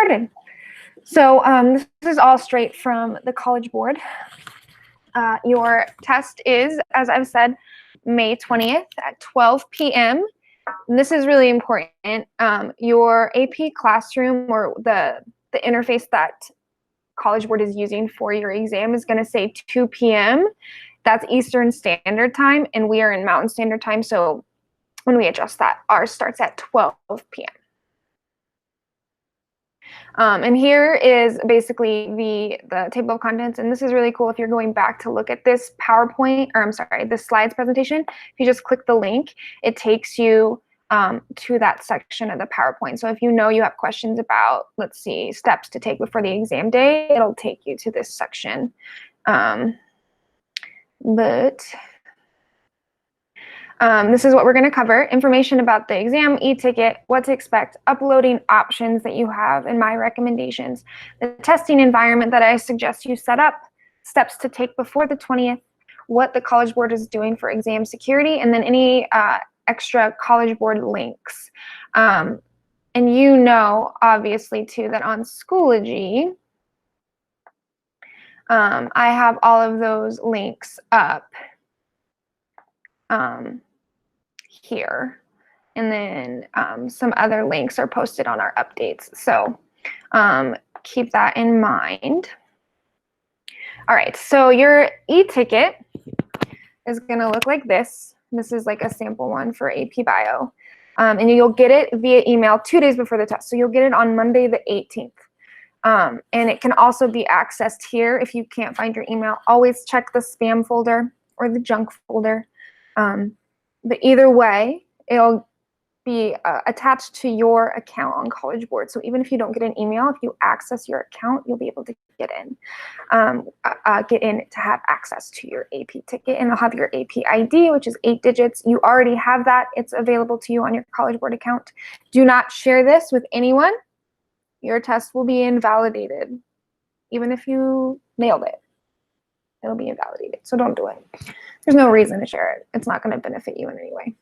started. So this is all straight from the College Board. Your test is, as I've said, May 20th at 12 p.m. And this is really important. Your AP classroom, or the interface that College Board is using for your exam, is going to say 2 p.m. That's Eastern Standard Time, and we are in Mountain Standard Time. So when we adjust that, ours starts at 12 p.m. And here is basically the table of contents, and this is really cool if you're going back to look at this PowerPoint, or I'm sorry, this slides presentation. If you just click the link, it takes you to that section of the PowerPoint. So if you know you have questions about, let's see, steps to take before the exam day, it'll take you to this section. This is what we're going to cover: information about the exam, e-ticket, what to expect, uploading options that you have, and my recommendations, the testing environment that I suggest you set up, steps to take before the 20th, what the College Board is doing for exam security, and then any extra College Board links. And you know, obviously, too, that on Schoology, I have all of those links up here, and then some other links are posted on our updates, so keep that in mind. All right, so your e-ticket is going to look like this. This is like a sample one for AP Bio, and you'll get it via email 2 days before the test, so you'll get it on Monday the 18th. And it can also be accessed here. If you can't find your email, always check the spam folder or the junk folder. But either way, it'll be attached to your account on College Board. So even if you don't get an email, if you access your account, you'll be able to get in to have access to your AP ticket, and it'll have your AP ID, which is 8 digits. You already have that. It's available to you on your College Board account. Do not share this with anyone. Your test will be invalidated. Even if you nailed it, it'll be invalidated. So don't do it. There's no reason to share it. It's not going to benefit you in any way.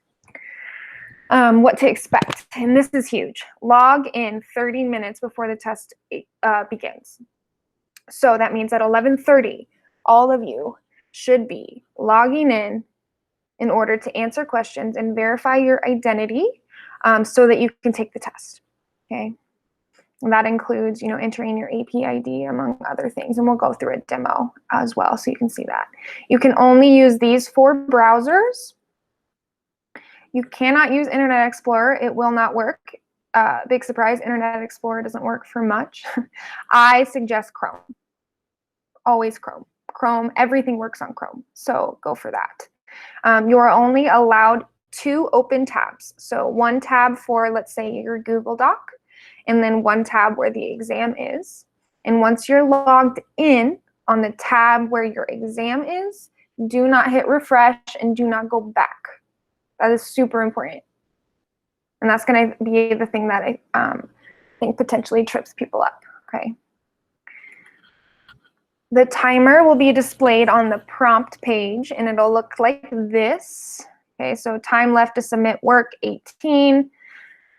What to expect, and this is huge. Log in 30 minutes before the test begins. So that means at 11:30, all of you should be logging in order to answer questions and verify your identity so that you can take the test, okay? And that includes, you know, entering your AP ID, among other things, and we'll go through a demo as well so you can see that. You can only use these 4 browsers. You cannot use Internet Explorer. It will not work. Big surprise, Internet Explorer doesn't work for much. I suggest Chrome. Always Chrome. Chrome, everything works on Chrome, so go for that. You are only allowed 2 open tabs. So 1 tab for, let's say, your Google Doc, and then 1 tab where the exam is. And once you're logged in on the tab where your exam is, do not hit refresh and do not go back. That is super important. And that's going to be the thing that I think potentially trips people up, okay? The timer will be displayed on the prompt page, and it'll look like this. Okay, so time left to submit work, 18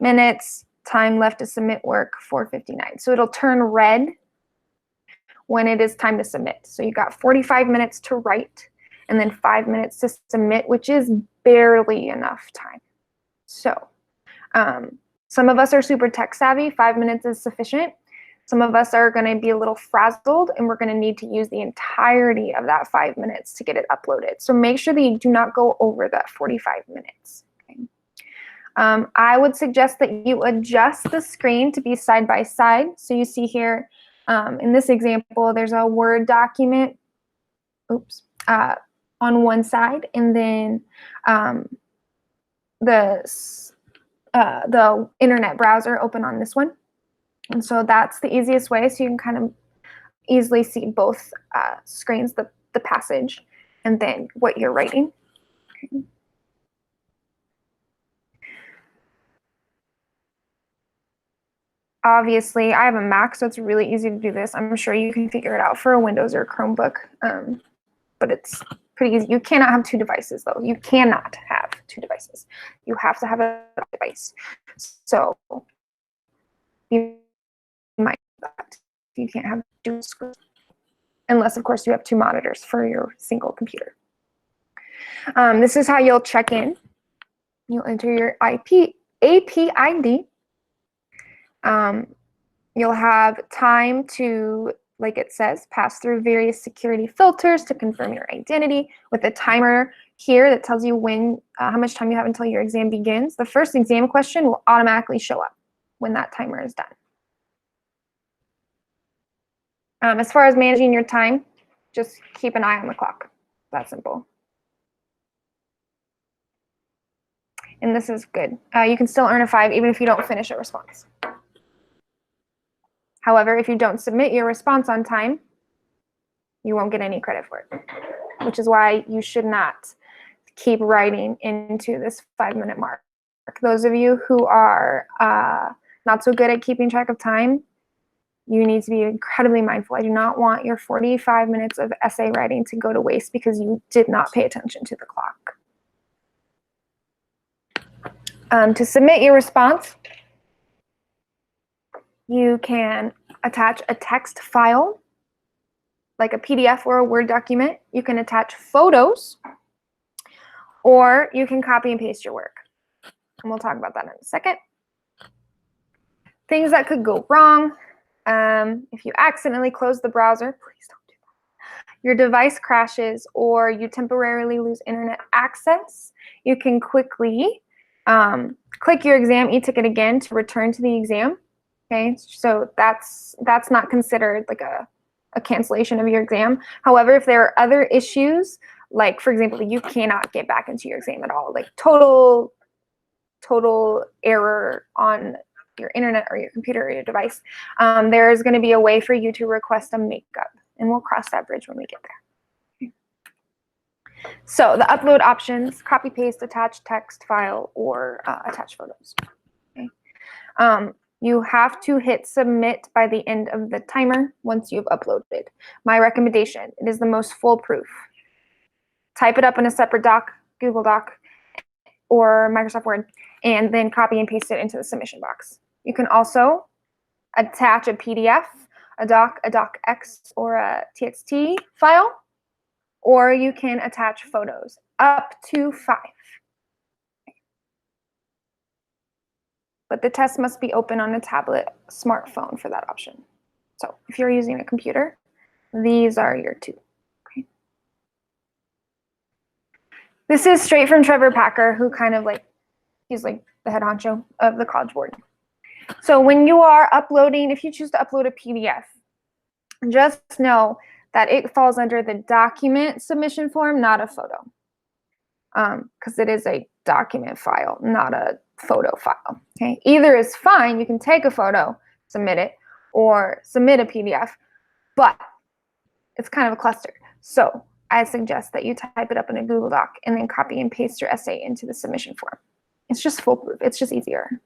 minutes. Time left to submit work, 4:59. So it'll turn red when it is time to submit. So you got 45 minutes to write and then 5 minutes to submit, which is barely enough time. So some of us are super tech savvy. 5 minutes is sufficient. Some of us are going to be a little frazzled, and we're going to need to use the entirety of that 5 minutes to get it uploaded. So make sure that you do not go over that 45 minutes. I would suggest that you adjust the screen to be side by side. So you see here in this example, there's a Word document on one side, and then the internet browser open on this one. And so that's the easiest way, so you can kind of easily see both screens, the passage, and then what you're writing. Okay. Obviously, I have a Mac, so it's really easy to do this. I'm sure you can figure it out for a Windows or a Chromebook, but it's pretty easy. You cannot have 2 devices, though. You cannot have 2 devices. You have to have a device. So be you can't have dual screens, unless, of course, you have 2 monitors for your single computer. This is how you'll check in. You'll enter your AP ID. You'll have time to, like it says, pass through various security filters to confirm your identity with a timer here that tells you when, how much time you have until your exam begins. The first exam question will automatically show up when that timer is done. As far as managing your time, just keep an eye on the clock. That's simple. And this is good. You can still earn a 5 even if you don't finish a response. However, if you don't submit your response on time, you won't get any credit for it, which is why you should not keep writing into this 5-minute mark. Those of you who are not so good at keeping track of time, you need to be incredibly mindful. I do not want your 45 minutes of essay writing to go to waste because you did not pay attention to the clock. To submit your response, you can attach a text file, like a PDF or a Word document. You can attach photos, or you can copy and paste your work. And we'll talk about that in a second. Things that could go wrong. If you accidentally close the browser, please don't do that. Your device crashes or you temporarily lose internet access, you can quickly click your exam e-ticket again to return to the exam. Okay, so that's not considered like a cancellation of your exam. However, if there are other issues, like for example, you cannot get back into your exam at all, like total error on your internet or your computer or your device, there's going to be a way for you to request a makeup, and we'll cross that bridge when we get there. Okay. So the upload options: copy, paste, attach text file, or attach photos. Okay. You have to hit submit by the end of the timer once you've uploaded. My recommendation: it is the most foolproof. Type it up in a separate doc, Google Doc, or Microsoft Word, and then copy and paste it into the submission box. You can also attach a PDF, a docx, or a TXT file, or you can attach photos, up to 5. But the test must be open on a tablet, smartphone for that option. So if you're using a computer, these are your 2. Okay. This is straight from Trevor Packer, who kind of like, he's like the head honcho of the College Board. So when you are uploading, if you choose to upload a PDF, just know that it falls under the document submission form, not a photo. Because it is a document file, not a photo file. Okay, either is fine. You can take a photo, submit it, or submit a PDF, but it's kind of a cluster. So I suggest that you type it up in a Google Doc and then copy and paste your essay into the submission form. It's just foolproof. It's just easier.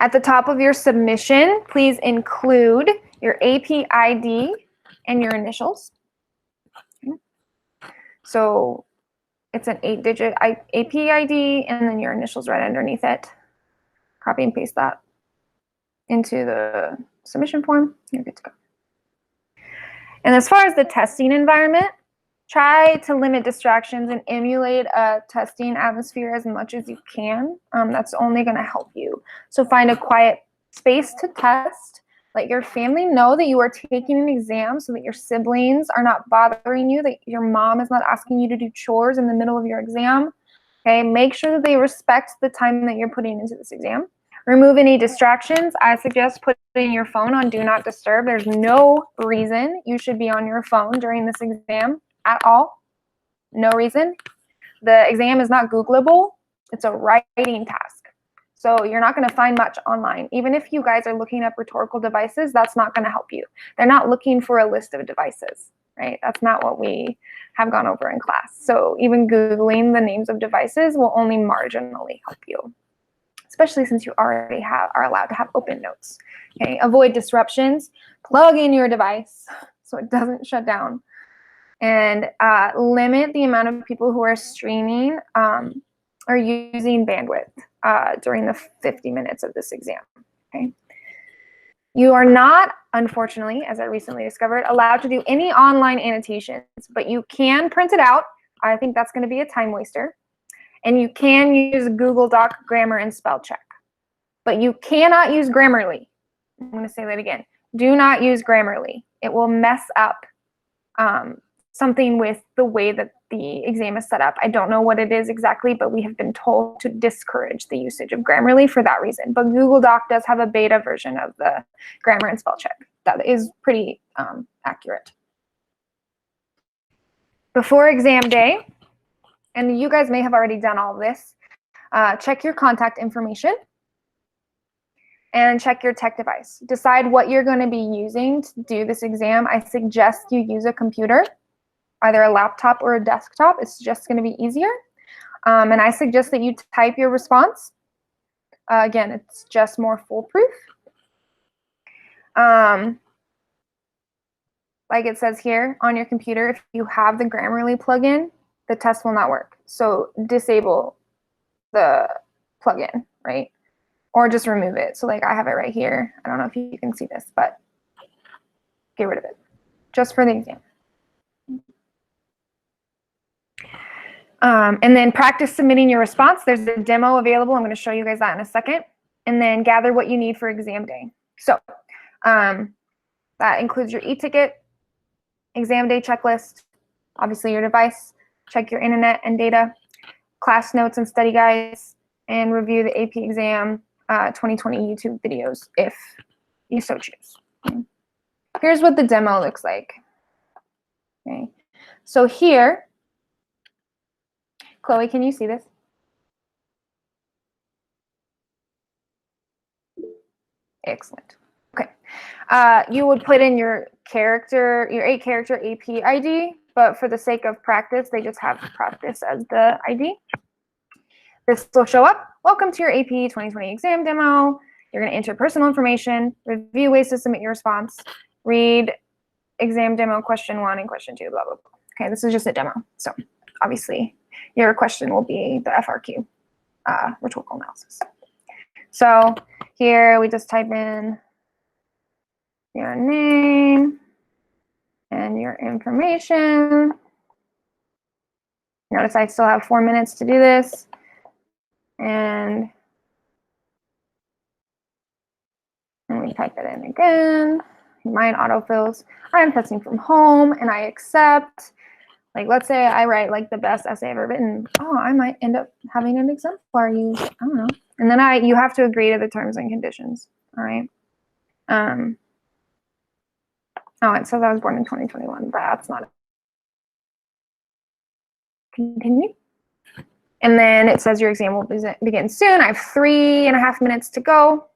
At the top of your submission, please include your AP ID and your initials. Okay. So it's an 8-digit AP ID and then your initials right underneath it. Copy and paste that into the submission form. You're good to go. And as far as the testing environment, try to limit distractions and emulate a testing atmosphere as much as you can. That's only going to help you. So find a quiet space to test. Let your family know that you are taking an exam so that your siblings are not bothering you, that your mom is not asking you to do chores in the middle of your exam. Okay, make sure that they respect the time that you're putting into this exam. Remove any distractions. I suggest putting your phone on Do Not Disturb. There's no reason you should be on your phone during this exam at all. No reason. The exam is not Googleable. It's a writing task. So you're not going to find much online. Even if you guys are looking up rhetorical devices, that's not going to help you. They're not looking for a list of devices, right? That's not what we have gone over in class. So even Googling the names of devices will only marginally help you, especially since you already are allowed to have open notes. Okay, avoid disruptions. Plug in your device so it doesn't shut down. And limit the amount of people who are streaming or using bandwidth during the 50 minutes of this exam. Okay. You are not, unfortunately, as I recently discovered, allowed to do any online annotations, but you can print it out. I think that's going to be a time waster. And you can use Google Doc grammar and spell check. But you cannot use Grammarly. I'm going to say that again. Do not use Grammarly. It will mess up something with the way that the exam is set up. I don't know what it is exactly, but we have been told to discourage the usage of Grammarly for that reason. But Google Doc does have a beta version of the grammar and spell check that is pretty accurate. Before exam day, and you guys may have already done all of this, check your contact information and check your tech device. Decide what you're going to be using to do this exam. I suggest you use a computer, either a laptop or a desktop. It's just going to be easier. And I suggest that you type your response. Again, it's just more foolproof. Like it says here on your computer, if you have the Grammarly plugin, the test will not work. So disable the plugin, right? Or just remove it. So like I have it right here. I don't know if you can see this, but get rid of it just for the exam. And then practice submitting your response. There's a demo available. I'm going to show you guys that in a second. And then gather what you need for exam day. So that includes your e-ticket, exam day checklist, obviously your device, check your internet and data, class notes and study guides, and review the AP exam 2020 YouTube videos if you so choose. Here's what the demo looks like. Okay, so here, Chloe, can you see this? Excellent. Okay, you would put in your character, your 8-character AP ID, but for the sake of practice, they just have practice as the ID. This will show up. Welcome to your AP 2020 exam demo. You're going to enter personal information, review ways to submit your response, read exam demo question 1 and question 2, blah, blah, blah. Okay, this is just a demo. So obviously your question will be the FRQ, rhetorical analysis. So here we just type in your name and your information. Notice I still have 4 minutes to do this. And we type it in again. Mine autofills. I'm testing from home and I accept. Like, let's say I write like the best essay I've ever written. Oh, I might end up having an exemplar used. I don't know. And then you have to agree to the terms and conditions. All right. Oh, it says I was born in 2021. That's not it. Continue. And then it says your exam will begin soon. I have 3.5 minutes to go.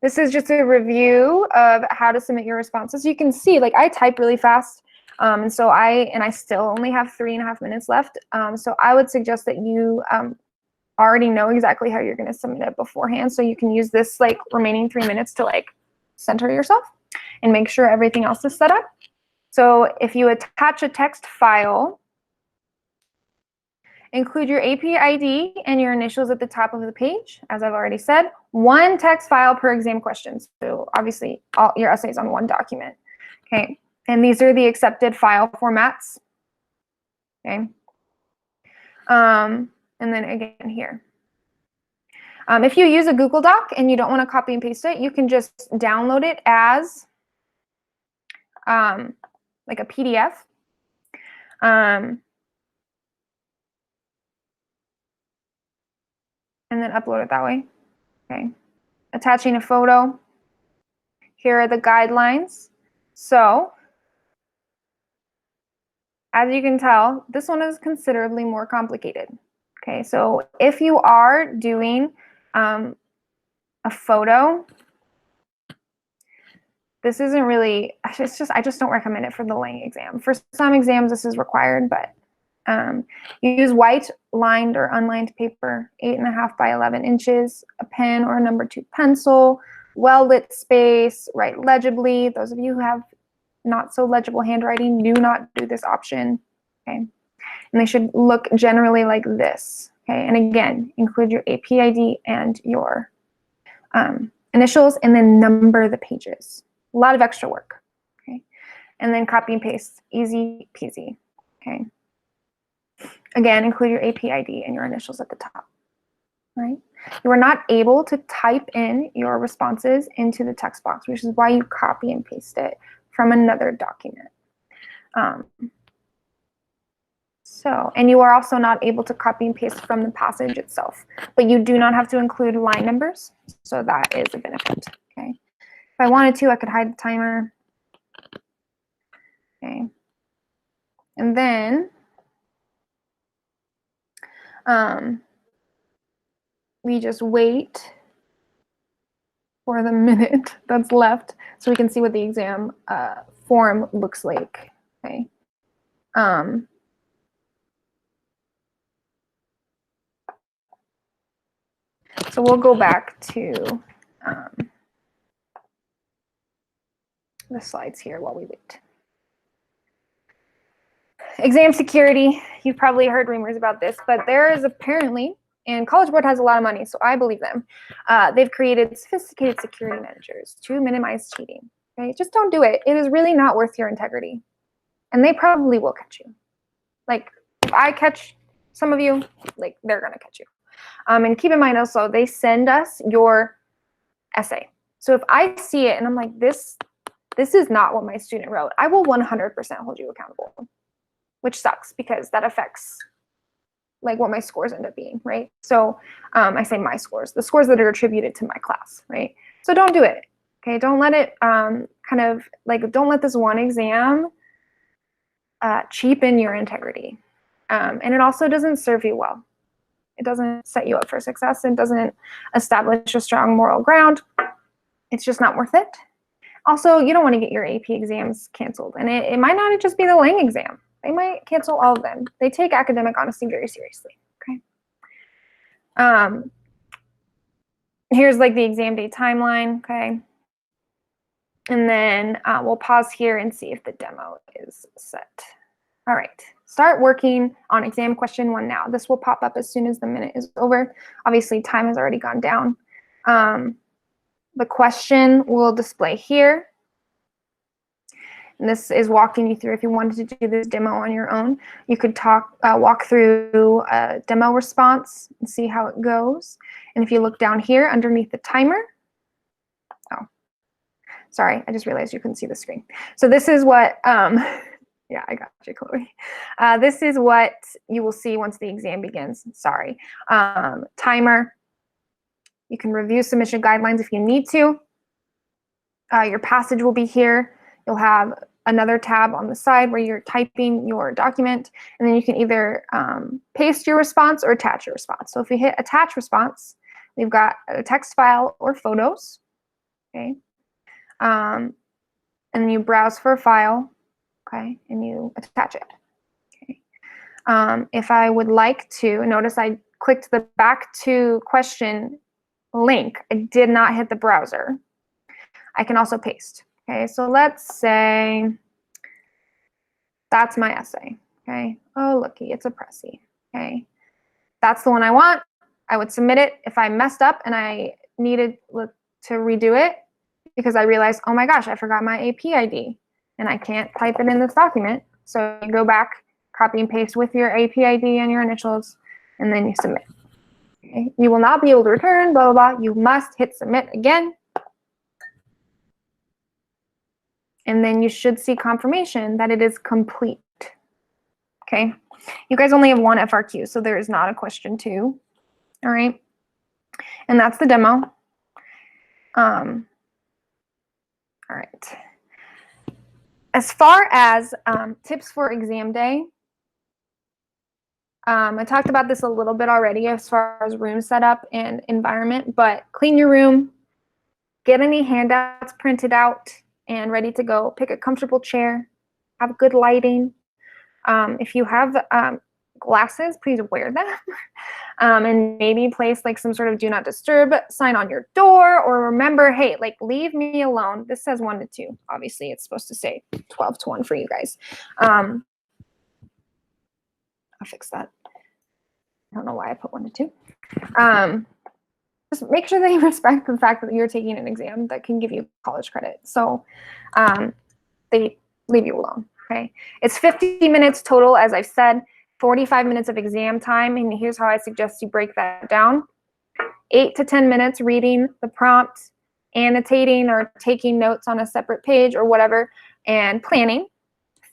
This is just a review of how to submit your responses. You can see, like, I type really fast. And so I still only have 3.5 minutes left. So I would suggest that you already know exactly how you're going to submit it beforehand. So you can use this like remaining 3 minutes to like center yourself and make sure everything else is set up. So if you attach a text file, include your AP ID and your initials at the top of the page. As I've already said, 1 text file per exam question. So obviously all your essays on 1 document. Okay. And these are the accepted file formats. Okay. And then again here. If you use a Google Doc and you don't want to copy and paste it, you can just download it as like a PDF. And then upload it that way. Okay. Attaching a photo. Here are the guidelines. So, as you can tell, this one is considerably more complicated. Okay, so if you are doing a photo, this isn't really, it's just, I just don't recommend it for the Lang exam. For some exams, this is required, but you use white lined or unlined paper, 8.5 by 11 inches, a pen or a number 2 pencil, well-lit space, write legibly. Those of you who have not so legible handwriting, do not do this option, okay? And they should look generally like this, okay? And again, include your AP ID and your initials, and then number the pages. A lot of extra work, okay? And then copy and paste, easy peasy, okay? Again, include your AP ID and your initials at the top, right? You are not able to type in your responses into the text box, which is why you copy and paste it from another document. And you are also not able to copy and paste from the passage itself, but you do not have to include line numbers, so that is a benefit, okay? If I wanted to, I could hide the timer, okay? And then we just wait for the minute that's left so we can see what the exam form looks like, okay? So we'll go back to the slides here while we wait. Exam security, you've probably heard rumors about this, but there is apparently, and College Board has a lot of money, so I believe them. They've created sophisticated security managers to minimize cheating, okay? Just don't do it. It is really not worth your integrity. And they probably will catch you. Like, if I catch some of you, like, they're gonna catch you. And keep in mind also, they send us your essay. So if I see it and I'm like, this is not what my student wrote, I will 100% hold you accountable, which sucks because that affects like what my scores end up being, right? So I say my scores, the scores that are attributed to my class, right? So don't do it, okay? Don't let it don't let this one exam cheapen your integrity. And it also doesn't serve you well. It doesn't set you up for success. It doesn't establish a strong moral ground. It's just not worth it. Also, you don't want to get your AP exams canceled. And it might not just be the Lang exam. They might cancel all of them. They take academic honesty very seriously, okay? Here's like the exam day timeline, okay? And then we'll pause here and see if the demo is set. All right, start working on exam question 1 now. This will pop up as soon as the minute is over. Obviously, time has already gone down. The question will display here. And this is walking you through, if you wanted to do this demo on your own, you could walk through a demo response and see how it goes. And if you look down here underneath the timer, oh, sorry, I just realized you couldn't see the screen. So this is what, yeah, I got you, Chloe. This is what you will see once the exam begins, sorry. Timer, you can review submission guidelines if you need to. Your passage will be here. You'll have another tab on the side where you're typing your document, and then you can either paste your response or attach your response. So if you hit attach response, we've got a text file or photos, okay? And then you browse for a file, okay, and you attach it, okay? If I would like to, notice I clicked the back to question link. I did not hit the browser. I can also paste. Okay, so let's say that's my essay, okay? Oh, looky, it's a Pressy, okay? That's the one I want. I would submit it. If I messed up and I needed to redo it because I realized, oh my gosh, I forgot my AP ID and I can't type it in this document. So you go back, copy and paste with your AP ID and your initials, and then you submit. Okay? You will not be able to return, blah, blah, blah. You must hit submit again. And then you should see confirmation that it is complete, okay? You guys only have 1 FRQ, so there is not a question 2, all right? And that's the demo. All right. As far as tips for exam day, I talked about this a little bit already as far as room setup and environment, but clean your room, get any handouts printed out and ready to go. Pick a comfortable chair, have good lighting. If you have glasses, please wear them. And maybe place like some sort of do not disturb sign on your door, or remember, hey, like leave me alone. This says 1 to 2. Obviously, it's supposed to say 12 to 1 for you guys. I'll fix that. I don't know why I put 1 to 2. just make sure that you respect the fact that you're taking an exam that can give you college credit. So they leave you alone, okay? It's 50 minutes total, as I've said, 45 minutes of exam time, and here's how I suggest you break that down. 8 to 10 minutes reading the prompt, annotating or taking notes on a separate page or whatever, and planning.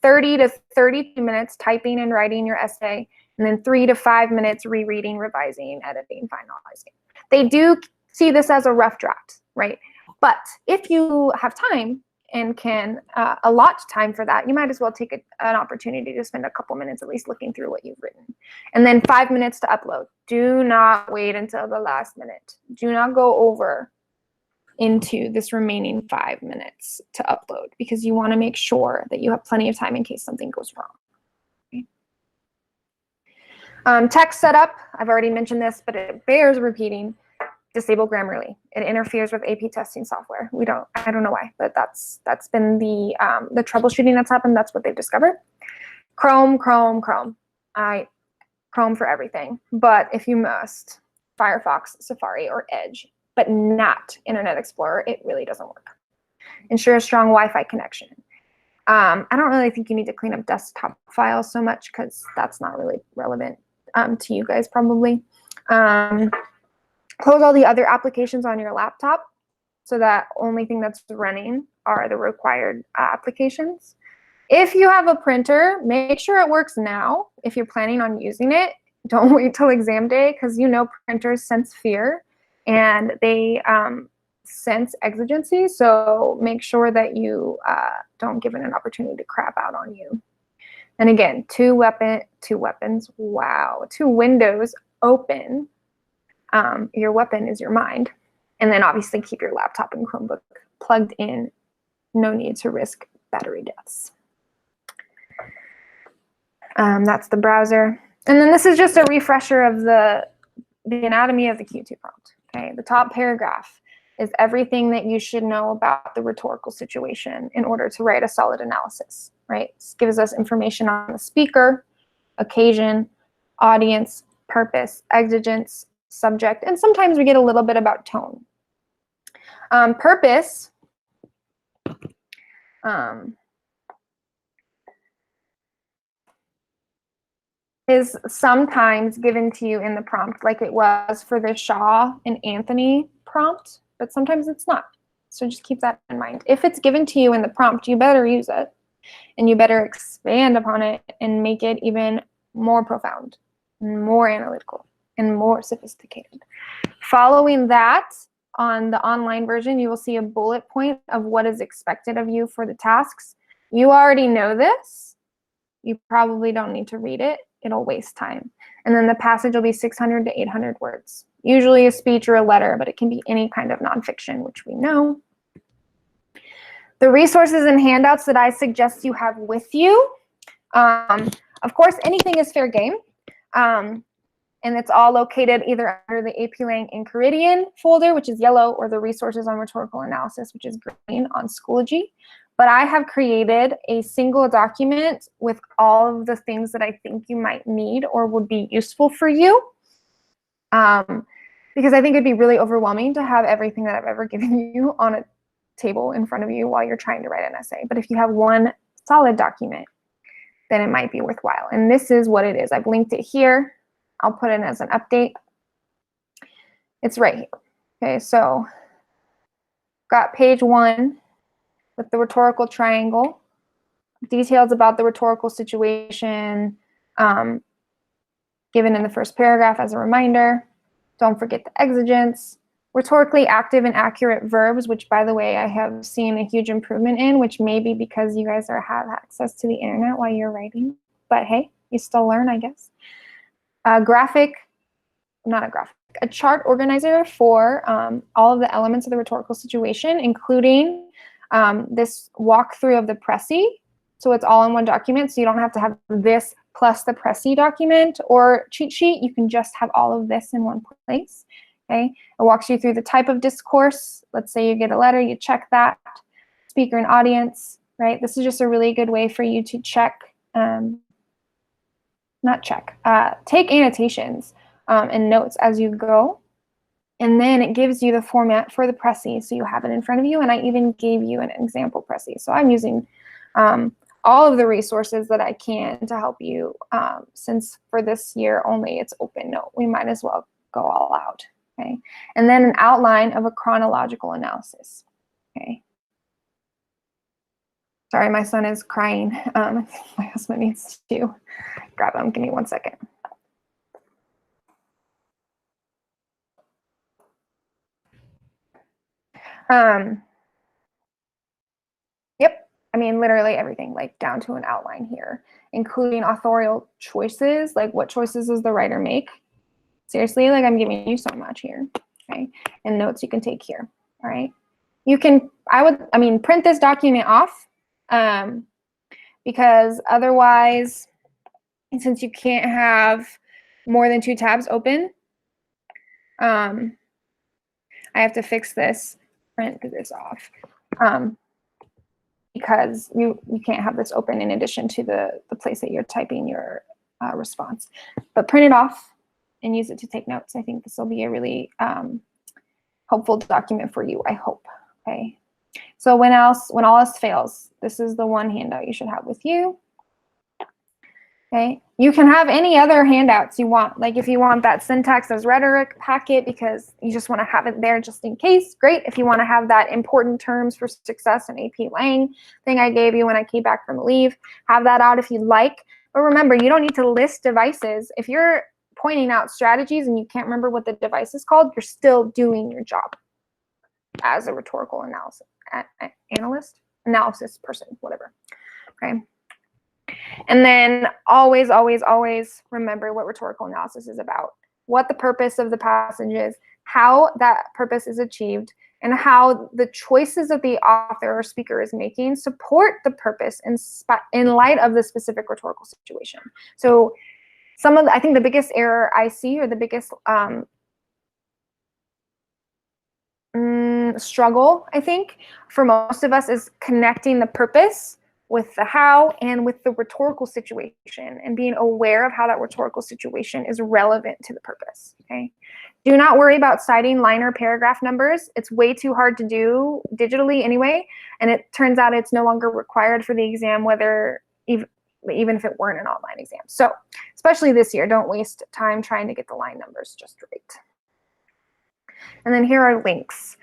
30 to 32 minutes typing and writing your essay, and then 3 to 5 minutes rereading, revising, editing, finalizing. They do see this as a rough draft, right? But if you have time and can allot time for that, you might as well take an opportunity to spend a couple minutes at least looking through what you've written. And then 5 minutes to upload. Do not wait until the last minute. Do not go over into this remaining 5 minutes to upload, because you want to make sure that you have plenty of time in case something goes wrong. Okay. Text setup, I've already mentioned this, but it bears repeating. Disable Grammarly. It interferes with AP testing software. I don't know why, but that's been the troubleshooting that's happened. That's what they've discovered. Chrome for everything. But if you must, Firefox, Safari, or Edge, but not Internet Explorer, it really doesn't work. Ensure a strong Wi-Fi connection. I don't really think you need to clean up desktop files so much, because that's not really relevant to you guys probably. Close all the other applications on your laptop, so that only thing that's running are the required applications. If you have a printer, make sure it works now. If you're planning on using it, don't wait till exam day, because printers sense fear and they sense exigency. So make sure that you don't give it an opportunity to crap out on you. And again, two windows open. Your weapon is your mind. And then obviously keep your laptop and Chromebook plugged in. No need to risk battery deaths. That's the browser. And then this is just a refresher of the anatomy of the Q2 prompt. Okay, the top paragraph is everything that you should know about the rhetorical situation in order to write a solid analysis, right? This gives us information on the speaker, occasion, audience, purpose, exigence, subject, and sometimes we get a little bit about tone. Purpose is sometimes given to you in the prompt, like it was for the Shaw and Anthony prompt, but sometimes it's not. So just keep that in mind. If it's given to you in the prompt, you better use it, and you better expand upon it and make it even more profound, more analytical, and more sophisticated. Following that, on the online version, you will see a bullet point of what is expected of you for the tasks. You already know this. You probably don't need to read it. It'll waste time. And then the passage will be 600 to 800 words. Usually a speech or a letter, but it can be any kind of nonfiction, which we know. The resources and handouts that I suggest you have with you, of course, anything is fair game. And it's all located either under the AP Lang Enchiridion folder, which is yellow, or the resources on rhetorical analysis, which is green on Schoology. But I have created a single document with all of the things that I think you might need or would be useful for you. Because I think it'd be really overwhelming to have everything that I've ever given you on a table in front of you while you're trying to write an essay. But if you have one solid document, then it might be worthwhile. And this is what it is. I've linked it here. I'll put it as an update. It's right here. Okay, so got page 1 with the rhetorical triangle, details about the rhetorical situation given in the first paragraph as a reminder. Don't forget the exigence. Rhetorically active and accurate verbs, which, by the way, I have seen a huge improvement in, which may be because you guys have access to the internet while you're writing. But hey, you still learn, I guess. A chart organizer for all of the elements of the rhetorical situation, including this walkthrough of the Pressy. So it's all in one document, so you don't have to have this plus the Pressy document or cheat sheet. You can just have all of this in one place. Okay, it walks you through the type of discourse. Let's say you get a letter, you check that. Speaker and audience, right? This is just a really good way for you to check, take annotations and notes as you go. And then it gives you the format for the Prezi, so you have it in front of you, and I even gave you an example Prezi. So I'm using all of the resources that I can to help you, since for this year only it's open note. We might as well go all out, okay? And then an outline of a chronological analysis, okay? Sorry, my son is crying. My husband needs to grab him. Give me 1 second. Yep. I mean, literally everything, like down to an outline here, including authorial choices, like what choices does the writer make? Seriously, like I'm giving you so much here, okay? And notes you can take here, all right? You can, I mean, print this document off, because otherwise, since you can't have more than 2 tabs open, I have to fix this, print this off, because you can't have this open in addition to the place that you're typing your response. But print it off and use it to take notes. I think this will be a really helpful document for you, I hope, okay? So when all else fails, this is the one handout you should have with you. Okay, you can have any other handouts you want. Like if you want that syntax as rhetoric packet because you just want to have it there just in case, great. If you want to have that important terms for success and AP Lang thing I gave you when I came back from leave, have that out if you like. But remember, you don't need to list devices. If you're pointing out strategies and you can't remember what the device is called, you're still doing your job as a rhetorical analysis person, whatever, okay? And then always, always, always remember what rhetorical analysis is about, what the purpose of the passage is, how that purpose is achieved, and how the choices that the author or speaker is making support the purpose in light of the specific rhetorical situation. So I think the biggest error I see, or the biggest struggle, I think, for most of us is connecting the purpose with the how and with the rhetorical situation and being aware of how that rhetorical situation is relevant to the purpose, okay? Do not worry about citing line or paragraph numbers. It's way too hard to do digitally anyway, and it turns out it's no longer required for the exam, even if it weren't an online exam. So especially this year, don't waste time trying to get the line numbers just right. And then here are links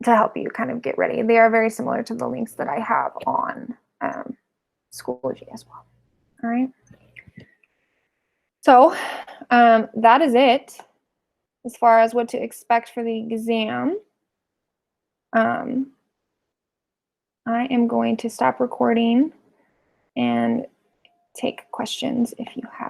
to help you kind of get ready. They are very similar to the links that I have on Schoology as well. All right. So that is it as far as what to expect for the exam. I am going to stop recording and take questions if you have.